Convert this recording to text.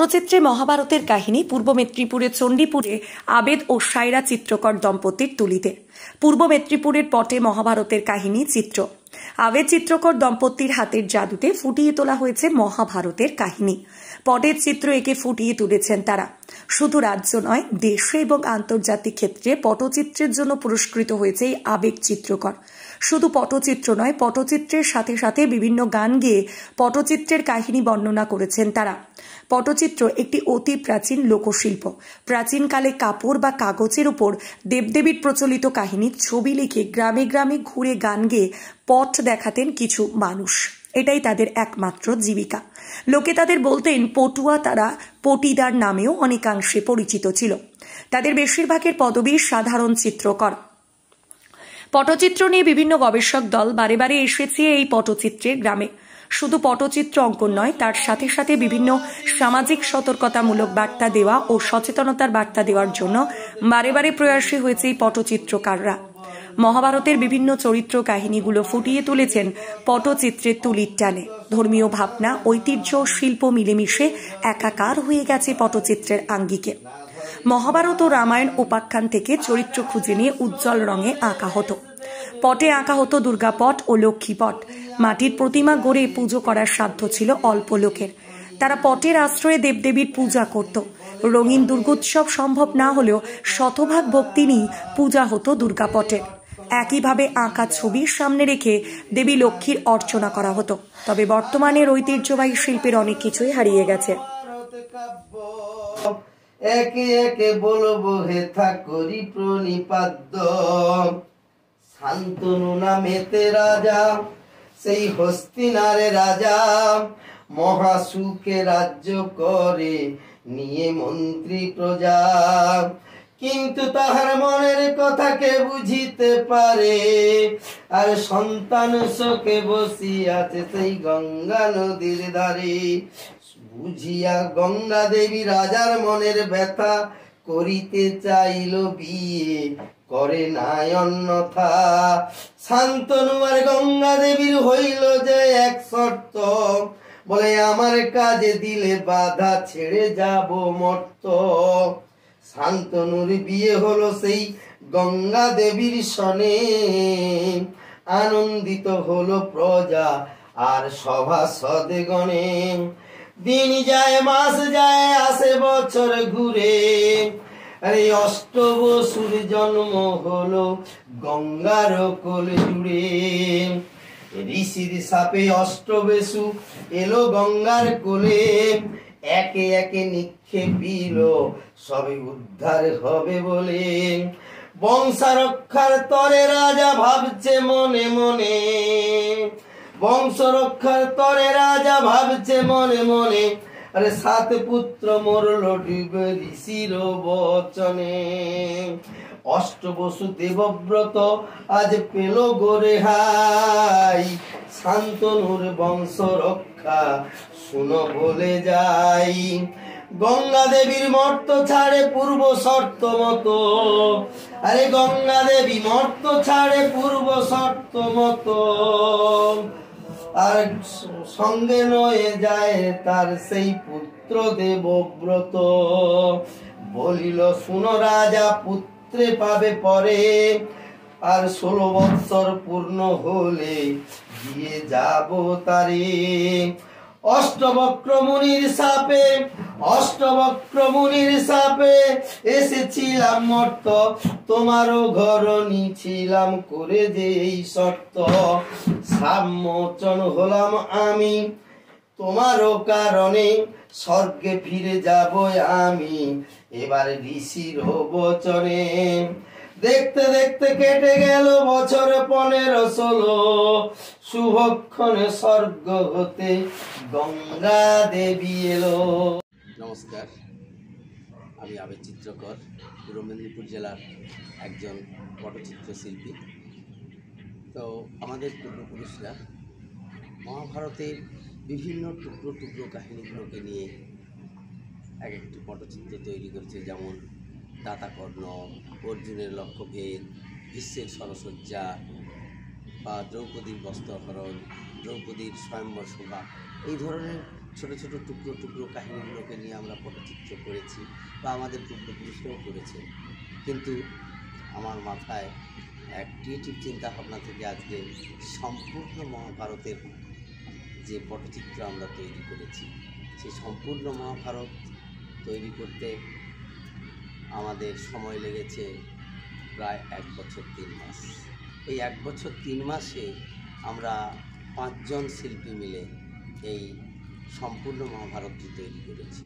পটচিত্রে মহাভারতের কাহিনী পূর্ব মেদিনীপুরের চণ্ডীপুরে আবেদ ও সায়রা চিত্রকর দম্পতির তুলিতে। পূর্ব মেদিনীপুরের পটে মহাভারতের কাহিনী চিত্র। আবেদ চিত্রকর দম্পতির হাতের জাদুতে ফুটিয়ে তোলা হয়েছে মহাভারতের কাহিনী। পটের চিত্র এঁকে ফুটিয়ে তুলেছেন তারা। শুধু রাজ্য নয়, দেশে এবং আন্তর্জাতিক ক্ষেত্রে পটচিত্রের জন্য পুরস্কৃত হয়েছে এই আবেগ চিত্রকর। শুধু পটচিত্র নয়, পটচিত্রের সাথে সাথে বিভিন্ন গান গেয়ে পটচিত্রের কাহিনী বর্ণনা করেছেন তারা। পটচিত্র একটি অতি প্রাচীন লোকশিল্প। প্রাচীনকালে কাপড় বা কাগজের উপর দেবদেবীর প্রচলিত কাহিনীর ছবি লিখে গ্রামে গ্রামে ঘুরে গান গেয়ে পট দেখাতেন কিছু মানুষ। এটাই তাদের একমাত্র জীবিকা। লোকে তাদের বলতেন পটুয়া, তারা পটিদার নামেও অনেকাংশে পরিচিত ছিল। তাদের বেশিরভাগের পদবী সাধারণ চিত্রকর। পটচিত্র নিয়ে বিভিন্ন গবেষক দল বারে বারে এসেছে এই পটচিত্রের গ্রামে। শুধু পটচিত্র অঙ্কন নয়, তার সাথে সাথে বিভিন্ন সামাজিক সতর্কতামূলক বার্তা দেওয়া ও সচেতনতার বার্তা দেওয়ার জন্য বারে বারে প্রয়াসী হয়েছে এই পটচিত্রকাররা। মহাভারতের বিভিন্ন চরিত্র কাহিনীগুলো ফুটিয়ে তুলেছেন পটচিত্রের তুলির টানে। ধর্মীয় ভাবনা, ঐতিহ্য, শিল্প মিলেমিশে একাকার হয়ে গেছে পটচিত্রের আঙ্গিকে। মহাভারত ও রামায়ণ উপাখ্যান থেকে চরিত্র খুঁজে নিয়ে উজ্জ্বল রঙে আঁকা হতো। পটে আঁকা হতো দুর্গাপট ও লক্ষ্মীপট। মাটির প্রতিমা গড়ে পুজো করার সাধ্য ছিল অল্প লোকের। তারা পটের আশ্রয়ে দেবদেবীর পূজা করত। রঙিন দুর্গোৎসব সম্ভব না হলেও শতভাগ ভক্তি নিয়ে পূজা হতো দুর্গাপটের। একইভাবে আঁকা ছবির সামনে রেখে দেবী লক্ষ্মীর অর্চনা করা হতো। তবে বর্তমানের ঐতিহ্যবাহী শিল্পের অনেক কিছুই হারিয়ে গেছে। একে একে বলবো হে ঠাকুরি প্রণিপাদ্য, শান্তনু নামেতে রাজা, সেই হস্তিনারে রাজা, মহাসুখে রাজ্য করে নিয়ে মন্ত্রী প্রজা। কিন্তু তাহার মনের কথা কে বুঝিতে পারে, আর সন্তান শোকে বসিয়াছে সেই গঙ্গা নদীর ধারে। বুঝিয়া গঙ্গা দেবী রাজার মনের ব্যথা, করিতে চাইল বিয়ে, করে নাই অন্যথা। শান্তনু আর গঙ্গা দেবীর হইল যে এক শর্ত, বলে আমার কাজে দিলে বাধা, ছেড়ে যাব মর্ত। শান্তনুর বিয়ে হলো সেই গঙ্গা দেবীর সনে, আনন্দিত হলো প্রজা আর সভাসদগণে। দিন যায়, মাস যায়, আসে বছর ঘুরে, আরে অষ্টবসুর জন্ম হলো গঙ্গার কোল জুড়ে। ঋষির সাপে অষ্টবসু এলো গঙ্গার কোলে, একে একে নিক্ষেপিল সবে উদ্ধার হবে বলে। বংশরক্ষার তরে রাজা ভাবছে মনে মনে, বংশ রক্ষার তরে রাজা ভাবছে মনে মনে, আরে 7 পুত্র মরল ডুবে ঋষির বচনে। অষ্টবসু দেবব্রত আজ পেল গোরে হাই, শান্তনুর বংশ রক্ষা শুনো বলে যাই। গঙ্গা দেবীর মর্ত ছাড়ে পূর্ব শর্ত মতো, আরে গঙ্গা দেবী মর্ত ছাড়ে পূর্ব শর্ত মতো, আর সঙ্গে নয়ে যায় তার সেই পুত্র দেবব্রত। বলিল শুনো রাজা, পুত্রে পাবে পরে, আর 16 বৎসর পূর্ণ হলে দিয়ে যাব তারে। অষ্টবক্র মুনির সাপে, অষ্টবক্র মুনির সাপে এসেছিলাম মর্ত, তোমারও ঘর নিছিলাম করে যে এই শর্ত। সাবমোচন হলাম আমি তোমারও কারণে, স্বর্গে ফিরে যাব আমি এবার ঋষির বচনে। দেখতে দেখতে কেটে গেল বছর 15-16, শুভক্ষণে স্বর্গ হতে গঙ্গা দেবী এলো। নমস্কার, আমি আবেদ চিত্রকর, পূর্ব মেদিনীপুর জেলার একজন পটচিত্র শিল্পী। তো আমাদের পূর্বপুরুষরা মহাভারতের বিভিন্ন টুকরো টুকরো কাহিনীগুলোকে নিয়ে এক একটি পটচিত্র তৈরি করেছে। যেমন দাতাকর্ণ, অর্জুনের লক্ষ্যভেদ, ভীষ্মের সরসজ্জা, বা দ্রৌপদীর বস্ত্রহরণ, দ্রৌপদীর স্বয়ম্বর সভা, এই ধরনের ছোট ছোট টুকরো টুকরো কাহিনীগুলোকে নিয়ে আমরা পটচিত্র করেছি বা আমাদের পূর্বপুরুষরাও করেছে। কিন্তু আমার মাথায় এক ক্রিয়েটিভ চিন্তাভাবনা থেকে আজকে সম্পূর্ণ মহাভারতের যে পটচিত্র আমরা তৈরি করেছি, সেই সম্পূর্ণ মহাভারত তৈরি করতে আমাদের সময় লেগেছে প্রায় 1 বছর 3 মাস। এই 1 বছর 3 মাসে আমরা 5 জন শিল্পী মিলে এই সম্পূর্ণ মহাভারতটি তৈরি করেছি।